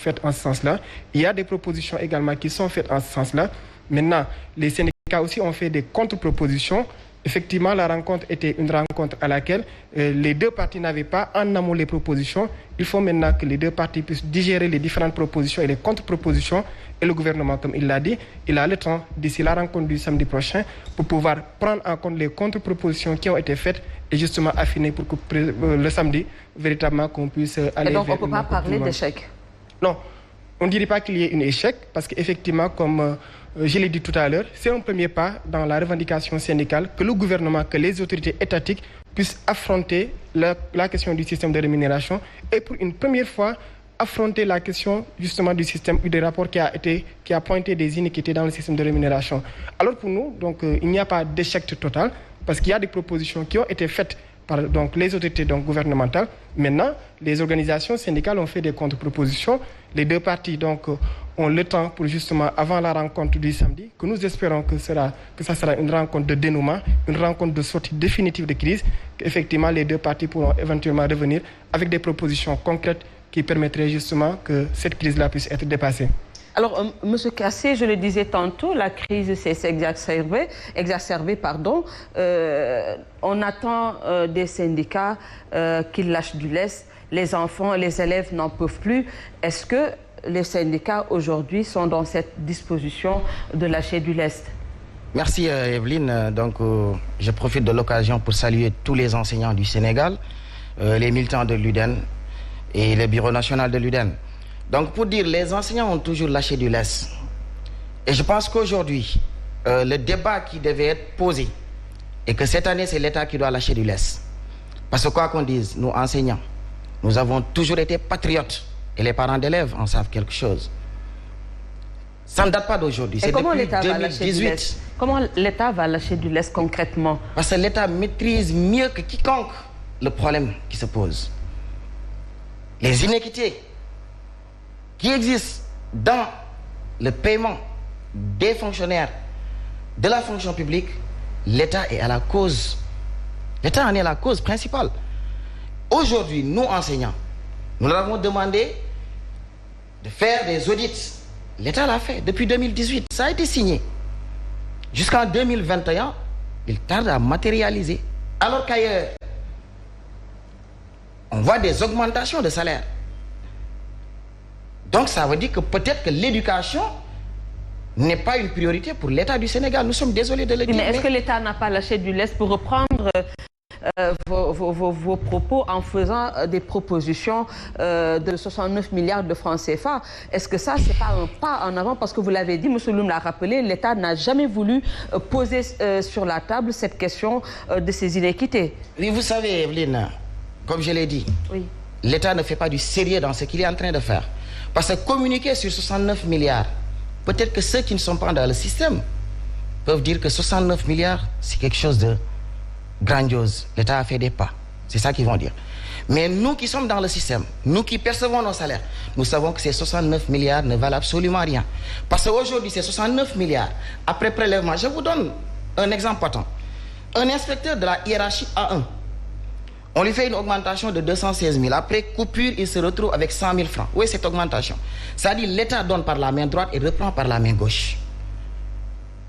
faites en ce sens-là. Il y a des propositions également qui sont faites en ce sens-là. Maintenant, les syndicats aussi ont fait des contre-propositions. Effectivement, la rencontre était une rencontre à laquelle les deux parties n'avaient pas en amont les propositions. Il faut maintenant que les deux parties puissent digérer les différentes propositions et les contre-propositions. Et le gouvernement, comme il l'a dit, il a le temps, d'ici la rencontre du samedi prochain, pour pouvoir prendre en compte les contre-propositions qui ont été faites et justement affiner pour que le samedi, véritablement, qu'on puisse aller vers... Et donc, on ne peut pas parler d'échec? Non, on ne dirait pas qu'il y ait un échec, parce qu'effectivement, comme... je l'ai dit tout à l'heure, c'est un premier pas dans la revendication syndicale que le gouvernement, que les autorités étatiques puissent affronter la question du système de rémunération et pour une première fois affronter la question justement du système ou des rapports qui a pointé des inéquités dans le système de rémunération. Alors pour nous, donc, il n'y a pas d'échec total parce qu'il y a des propositions qui ont été faites par donc, les autorités donc, gouvernementales. Maintenant, les organisations syndicales ont fait des contre-propositions. Les deux parties donc, ont le temps pour justement, avant la rencontre du samedi, que nous espérons que ça sera une rencontre de dénouement, une rencontre de sortie définitive de crise, qu'effectivement les deux parties pourront éventuellement revenir avec des propositions concrètes qui permettraient justement que cette crise-là puisse être dépassée. Alors, M. Kassé, je le disais tantôt, la crise s'est exacerbée. On attend des syndicats qu'ils lâchent du lest. Les enfants, les élèves n'en peuvent plus. Est-ce que les syndicats aujourd'hui sont dans cette disposition de lâcher du lest? Merci Evelyne. Donc, je profite de l'occasion pour saluer tous les enseignants du Sénégal, les militants de l'UDEN et le bureau national de l'UDEN. Donc, pour dire, les enseignants ont toujours lâché du lest. Et je pense qu'aujourd'hui, le débat qui devait être posé, et que cette année, c'est l'État qui doit lâcher du lest. Parce que quoi qu'on dise, nous enseignants, nous avons toujours été patriotes. Et les parents d'élèves en savent quelque chose. Ça ne date pas d'aujourd'hui. C'est depuis 2018. Comment l'État va lâcher du lest concrètement? Parce que l'État maîtrise mieux que quiconque le problème qui se pose. Les inéquités qui existent dans le paiement des fonctionnaires de la fonction publique, l'État est à la cause. L'État en est la cause principale. Aujourd'hui, nous enseignants, nous leur avons demandé de faire des audits. L'État l'a fait depuis 2018. Ça a été signé. Jusqu'en 2021, il tarde à matérialiser. Alors qu'ailleurs, on voit des augmentations de salaire. Donc ça veut dire que peut-être que l'éducation n'est pas une priorité pour l'État du Sénégal. Nous sommes désolés de le dire. Mais est-ce que l'État n'a pas lâché du lest pour reprendre vos propos en faisant des propositions de 69 milliards de francs CFA? Est-ce que ça, c'est pas un pas en avant? Parce que vous l'avez dit, M. Loum l'a rappelé, l'État n'a jamais voulu poser sur la table cette question de ces inéquités. Oui, vous savez, Evelyne, comme je l'ai dit, oui, l'État ne fait pas du sérieux dans ce qu'il est en train de faire. Parce que communiquer sur 69 milliards, peut-être que ceux qui ne sont pas dans le système peuvent dire que 69 milliards, c'est quelque chose de grandiose. L'État a fait des pas. C'est ça qu'ils vont dire. Mais nous qui sommes dans le système, nous qui percevons nos salaires, nous savons que ces 69 milliards ne valent absolument rien. Parce qu'aujourd'hui, ces 69 milliards, après prélèvement, je vous donne un exemple patent. Un inspecteur de la hiérarchie A1, on lui fait une augmentation de 216 000. Après coupure, il se retrouve avec 100 000 francs. Où est cette augmentation? C'est-à-dire l'État donne par la main droite et reprend par la main gauche.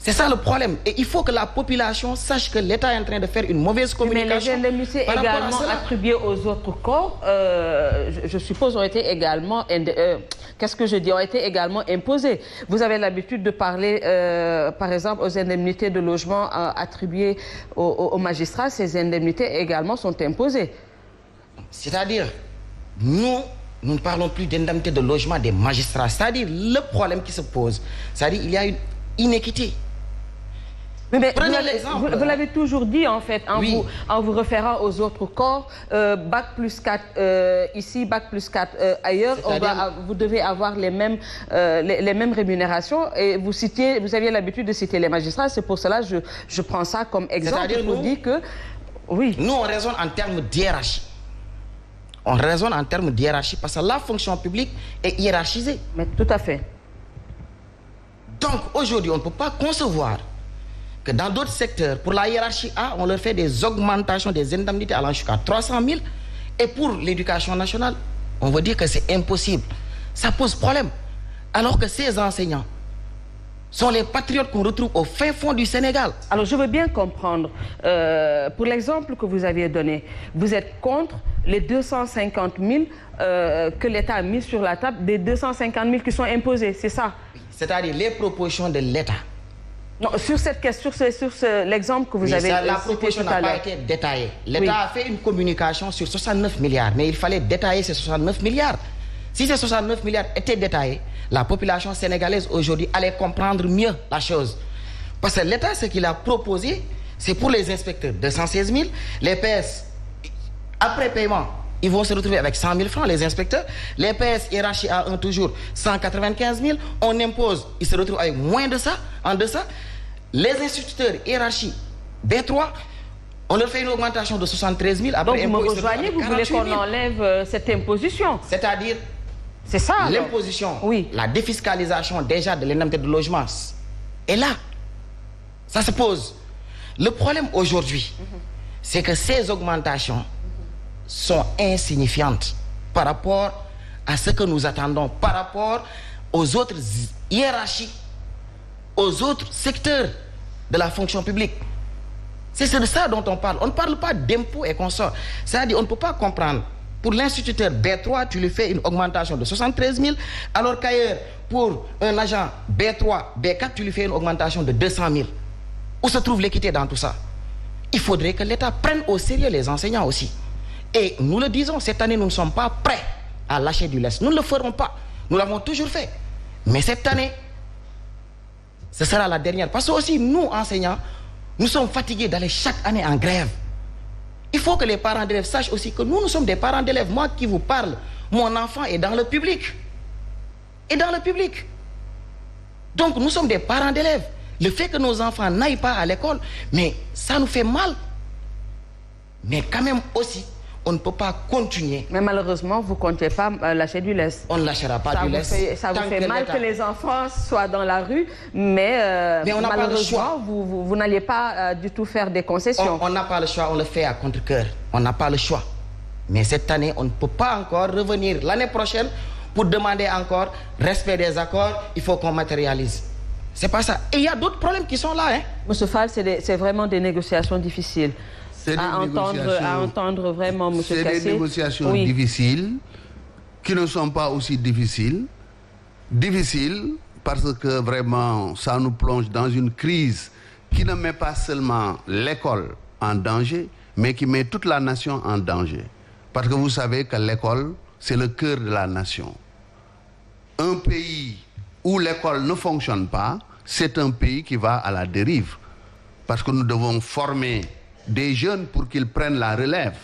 C'est ça le problème. Et il faut que la population sache que l'État est en train de faire une mauvaise communication. Mais les indemnités également attribuées aux autres corps, je suppose, ont été également... qu'est-ce que je dis? Ont été également imposées. Vous avez l'habitude de parler, par exemple, aux indemnités de logement attribuées aux magistrats. Ces indemnités également sont imposées. C'est-à-dire, nous ne parlons plus d'indemnités de logement des magistrats. C'est-à-dire, le problème qui se pose, c'est-à-dire il y a une inéquité. Mais vous l'avez toujours dit en fait, en vous référant aux autres corps, Bac plus 4 ici, Bac plus 4 ailleurs, vous devez avoir les mêmes rémunérations. Et vous aviez l'habitude de citer les magistrats, c'est pour cela que je prends ça comme exemple. C'est-à-dire nous, on raisonne en termes d'hiérarchie. On raisonne en termes d'hiérarchie parce que la fonction publique est hiérarchisée. Mais tout à fait. Donc aujourd'hui, on ne peut pas concevoir que dans d'autres secteurs, pour la hiérarchie A, on leur fait des augmentations des indemnités allant jusqu'à 300 000. Et pour l'éducation nationale, on veut dire que c'est impossible. Ça pose problème. Alors que ces enseignants sont les patriotes qu'on retrouve au fin fond du Sénégal. Alors, je veux bien comprendre. Pour l'exemple que vous aviez donné, vous êtes contre les 250 000 que l'État a mis sur la table, des 250 000 qui sont imposés, c'est ça? C'est-à-dire les propositions de l'État. Non, sur cette question, sur l'exemple que vous avez cité tout à l'heure. La proposition n'a pas été détaillée. L'État a fait une communication sur 69 milliards, mais il fallait détailler ces 69 milliards. Si ces 69 milliards étaient détaillés, la population sénégalaise aujourd'hui allait comprendre mieux la chose. Parce que l'État, ce qu'il a proposé, c'est pour les inspecteurs 216 000, les PS, après paiement, ils vont se retrouver avec 100 000 francs, les inspecteurs. Les PS hiérarchie A1 toujours 195 000. On impose, ils se retrouvent avec moins de ça, en deçà. Les instituteurs hiérarchie B3, on leur fait une augmentation de 73 000. Après, donc vous me rejoignez, vous voulez qu'on enlève cette imposition? C'est-à-dire, c'est ça l'imposition, oui. La défiscalisation déjà de l'indemnité de logement. Et là, ça se pose. Le problème aujourd'hui, c'est que ces augmentations sont insignifiantes par rapport à ce que nous attendons, par rapport aux autres hiérarchies, aux autres secteurs de la fonction publique. C'est de ça dont on parle. On ne parle pas d'impôts et consorts. C'est-à-dire on ne peut pas comprendre. Pour l'instituteur B3, tu lui fais une augmentation de 73 000, alors qu'ailleurs, pour un agent B3, B4, tu lui fais une augmentation de 200 000. Où se trouve l'équité dans tout ça? Il faudrait que l'État prenne au sérieux les enseignants aussi. Et nous le disons, cette année, nous ne sommes pas prêts à lâcher du lest. Nous ne le ferons pas. Nous l'avons toujours fait. Mais cette année, ce sera la dernière. Parce que aussi, nous, enseignants, nous sommes fatigués d'aller chaque année en grève. Il faut que les parents d'élèves sachent aussi que nous sommes des parents d'élèves. Moi qui vous parle, mon enfant est dans le public. Et dans le public. Donc nous sommes des parents d'élèves. Le fait que nos enfants n'aillent pas à l'école, mais ça nous fait mal. Mais quand même aussi, on ne peut pas continuer. Mais malheureusement, vous ne comptez pas lâcher du lest. On ne lâchera pas du lest. Ça vous fait mal que les enfants soient dans la rue, mais on malheureusement, vous n'allez pas du tout faire des concessions. On n'a pas le choix, on le fait à contre-cœur. On n'a pas le choix. Mais cette année, on ne peut pas encore revenir l'année prochaine pour demander encore respect des accords. Il faut qu'on matérialise. C'est pas ça. Et il y a d'autres problèmes qui sont là. Hein. Monsieur Fall, c'est vraiment des négociations difficiles. À entendre vraiment, M. Kassé. C'est des négociations difficiles, qui ne sont pas aussi difficiles. Difficiles parce que vraiment, ça nous plonge dans une crise qui ne met pas seulement l'école en danger, mais qui met toute la nation en danger. Parce que vous savez que l'école, c'est le cœur de la nation. Un pays où l'école ne fonctionne pas, c'est un pays qui va à la dérive. Parce que nous devons former des jeunes pour qu'ils prennent la relève.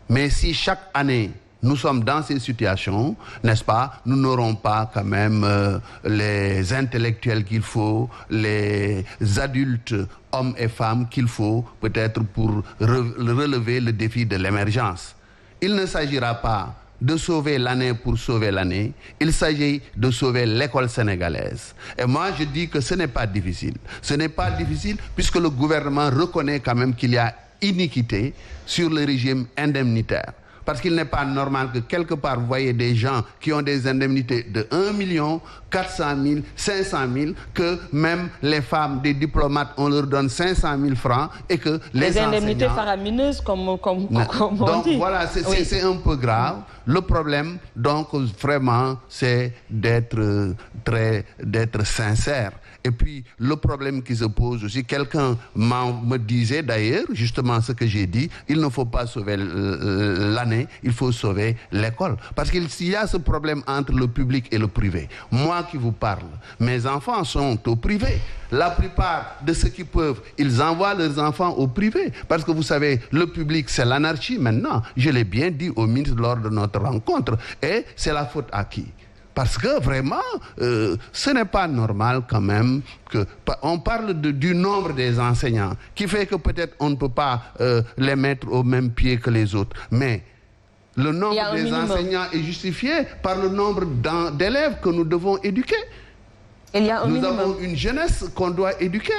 Mais si chaque année, nous sommes dans ces situations, n'est-ce pas, nous n'aurons pas quand même les intellectuels qu'il faut, les adultes, hommes et femmes qu'il faut, peut-être pour relever le défi de l'émergence. Il ne s'agira pas de sauver l'année pour sauver l'année, il s'agit de sauver l'école sénégalaise. Et moi, je dis que ce n'est pas difficile. Ce n'est pas difficile puisque le gouvernement reconnaît quand même qu'il y a iniquité sur le régime indemnitaire. Parce qu'il n'est pas normal que quelque part, vous voyez des gens qui ont des indemnités de 1 400 000, 500 000, que même les femmes des diplomates, on leur donne 500 000 francs et que les indemnités faramineuses, comme on dit. Donc voilà, c'est un peu grave. Le problème, donc, vraiment, c'est d'être sincère. Et puis, le problème qui se pose aussi, quelqu'un me disait d'ailleurs, justement ce que j'ai dit, il ne faut pas sauver l'année, il faut sauver l'école. Parce qu'il y a ce problème entre le public et le privé. Moi qui vous parle, mes enfants sont au privé. La plupart de ceux qui peuvent, ils envoient leurs enfants au privé. Parce que vous savez, le public, c'est l'anarchie maintenant. Je l'ai bien dit au ministre lors de notre rencontre. Et c'est la faute à qui ? Parce que vraiment, ce n'est pas normal quand même qu'on parle du nombre des enseignants, qui fait que peut-être on ne peut pas les mettre au même pied que les autres. Mais le nombre des enseignants est justifié par le nombre d'élèves que nous devons éduquer. Nous avons une jeunesse qu'on doit éduquer.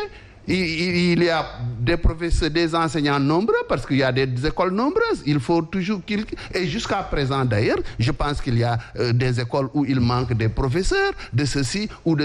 Il y a des professeurs, des enseignants nombreux, parce qu'il y a des écoles nombreuses. Il faut toujours et jusqu'à présent d'ailleurs, je pense qu'il y a des écoles où il manque des professeurs, de ceci ou de